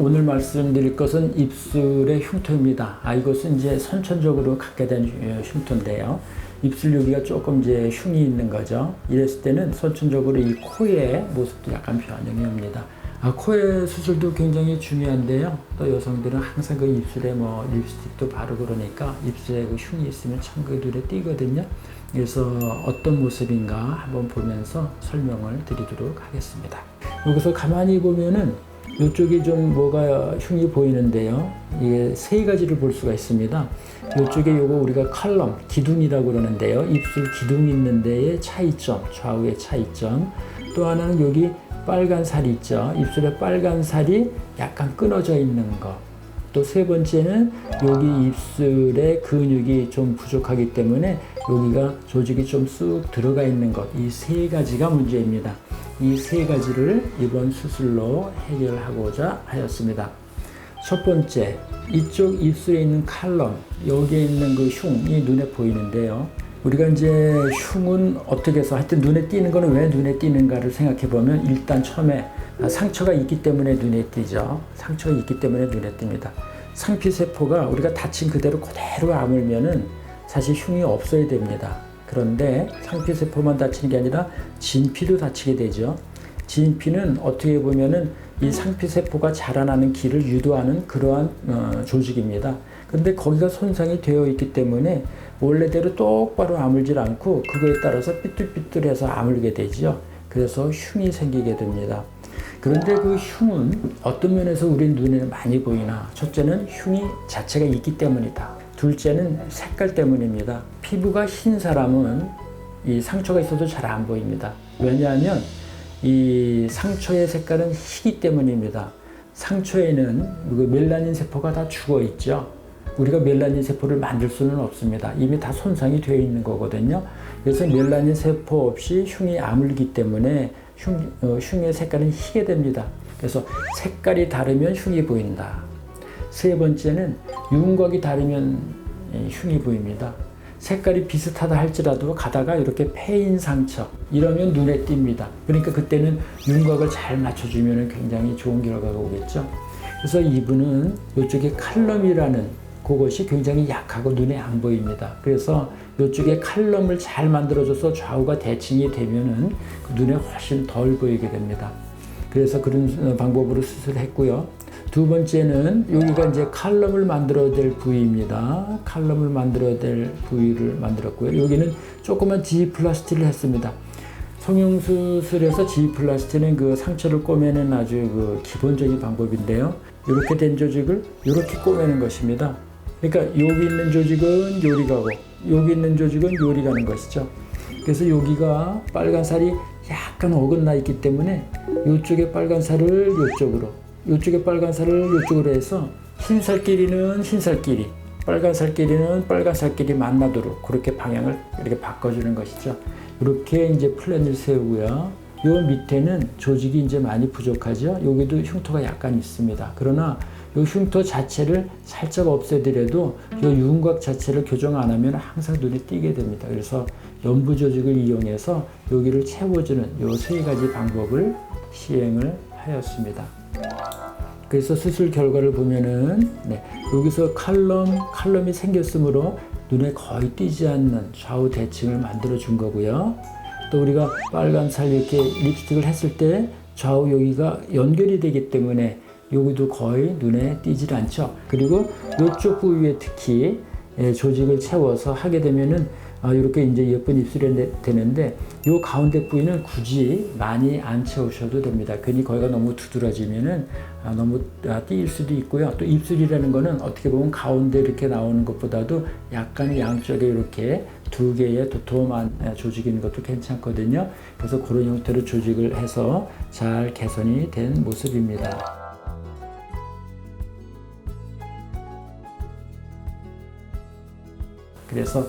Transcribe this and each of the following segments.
오늘 말씀드릴 것은 입술의 흉터입니다. 이것은 이제 선천적으로 갖게 된 흉터인데요. 입술 여기가 조금 이제 흉이 있는 거죠. 이랬을 때는 선천적으로 이 코의 모습도 약간 변형이 옵니다. 코의 수술도 굉장히 중요한데요. 또 여성들은 항상 그 입술에 뭐 립스틱도 바르고 그러니까 입술에 그 흉이 있으면 참 그 눈에 띄거든요. 그래서 어떤 모습인가 한번 보면서 설명을 드리도록 하겠습니다. 여기서 가만히 보면은 이쪽에 좀 뭐가 흉이 보이는데요. 이게 세 가지를 볼 수가 있습니다. 이쪽에 요거 우리가 칼럼, 기둥이라고 그러는데요. 입술 기둥 있는 데의 차이점, 좌우의 차이점. 또 하나는 여기 빨간 살이 있죠. 입술에 빨간 살이 약간 끊어져 있는 것. 또 세 번째는 여기 입술에 근육이 좀 부족하기 때문에 여기가 조직이 좀 쑥 들어가 있는 것. 이 세 가지가 문제입니다. 이 세 가지를 이번 수술로 해결하고자 하였습니다. 첫 번째, 이쪽 입술에 있는 칼럼, 여기에 있는 그 흉이 눈에 보이는데요. 우리가 이제 흉은 어떻게 해서 하여튼 눈에 띄는 거는 왜 눈에 띄는가를 생각해 보면 일단 처음에 상처가 있기 때문에 눈에 띄죠. 상처가 있기 때문에 눈에 띕니다. 상피세포가 우리가 다친 그대로 아물면은 사실 흉이 없어야 됩니다. 그런데 상피세포만 다치는 게 아니라 진피도 다치게 되죠. 진피는 어떻게 보면은 이 상피세포가 자라나는 길을 유도하는 그러한 조직입니다. 그런데 거기가 손상이 되어 있기 때문에 원래대로 똑바로 아물질 않고 그거에 따라서 삐뚤삐뚤해서 아물게 되죠. 그래서 흉이 생기게 됩니다. 그런데 그 흉은 어떤 면에서 우리 눈에 많이 보이나? 첫째는 흉이 자체가 있기 때문이다. 둘째는 색깔 때문입니다. 피부가 흰 사람은 이 상처가 있어도 잘 안 보입니다. 왜냐하면 이 상처의 색깔은 희기 때문입니다. 상처에는 그 멜라닌 세포가 다 죽어 있죠. 우리가 멜라닌 세포를 만들 수는 없습니다. 이미 다 손상이 되어 있는 거거든요. 그래서 멜라닌 세포 없이 흉이 아물기 때문에 흉의 색깔은 희게 됩니다. 그래서 색깔이 다르면 흉이 보인다. 세 번째는 윤곽이 다르면 흉이 보입니다. 색깔이 비슷하다 할지라도 가다가 이렇게 패인 상처 이러면 눈에 띕니다. 그러니까 그때는 윤곽을 잘 맞춰주면 굉장히 좋은 결과가 오겠죠. 그래서 이분은 이쪽에 칼럼이라는 그것이 굉장히 약하고 눈에 안 보입니다. 그래서 이쪽에 칼럼을 잘 만들어줘서 좌우가 대칭이 되면은 눈에 훨씬 덜 보이게 됩니다. 그래서 그런 방법으로 수술했고요. 두 번째는 여기가 이제 칼럼을 만들어야 될 부위입니다. 칼럼을 만들어야 될 부위를 만들었고요. 여기는 조그만 지플라스티를 했습니다. 성형수술에서 지플라스티는 그 상처를 꼬매는 아주 그 기본적인 방법인데요. 이렇게 된 조직을 이렇게 꼬매는 것입니다. 그러니까 여기 있는 조직은 요리 가고 여기 있는 조직은 요리 가는 것이죠. 그래서 여기가 빨간 살이 약간 어긋나 있기 때문에 이쪽에 빨간 살을 이쪽으로 이쪽에 빨간 살을 이쪽으로 해서 흰살끼리는 흰살끼리 빨간 살끼리는 빨간 살끼리 만나도록 그렇게 방향을 이렇게 바꿔주는 것이죠. 이렇게 이제 플랜을 세우고요. 요 밑에는 조직이 이제 많이 부족하죠. 여기도 흉터가 약간 있습니다. 그러나 이 흉터 자체를 살짝 없애더라도 이 윤곽 자체를 교정 안 하면 항상 눈에 띄게 됩니다. 그래서 연부 조직을 이용해서 여기를 채워주는 이 세 가지 방법을 시행을 하였습니다. 그래서 수술 결과를 보면은 여기서 칼럼이 생겼으므로 눈에 거의 띄지 않는 좌우 대칭을 만들어 준 거고요. 또 우리가 빨간 살 이렇게 립스틱을 했을 때 좌우 여기가 연결이 되기 때문에 여기도 거의 눈에 띄질 않죠. 그리고 이쪽 부위에 특히 조직을 채워서 하게 되면은 이렇게 이제 예쁜 입술이 되는데 이 가운데 부위는 굳이 많이 안 채우셔도 됩니다. 괜히 거기가 너무 두드러지면은 너무 띄일 수도 있고요. 또 입술이라는 거는 어떻게 보면 가운데 이렇게 나오는 것보다도 약간 양쪽에 이렇게 두 개의 도톰한 조직이 있는 것도 괜찮거든요. 그래서 그런 형태로 조직을 해서 잘 개선이 된 모습입니다. 그래서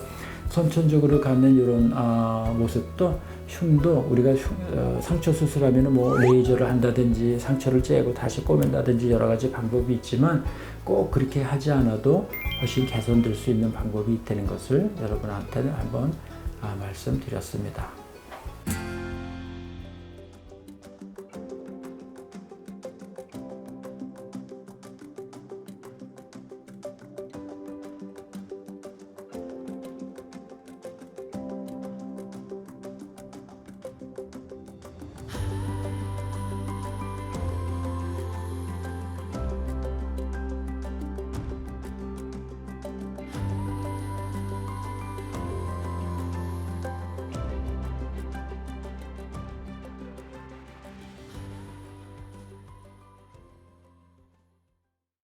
선천적으로 갖는 이런 모습도 흉도 우리가 상처 수술하면 뭐 레이저를 한다든지 상처를 째고 다시 꼬맨다든지 여러 가지 방법이 있지만 꼭 그렇게 하지 않아도 훨씬 개선될 수 있는 방법이 있다는 것을 여러분한테는 한번 말씀드렸습니다.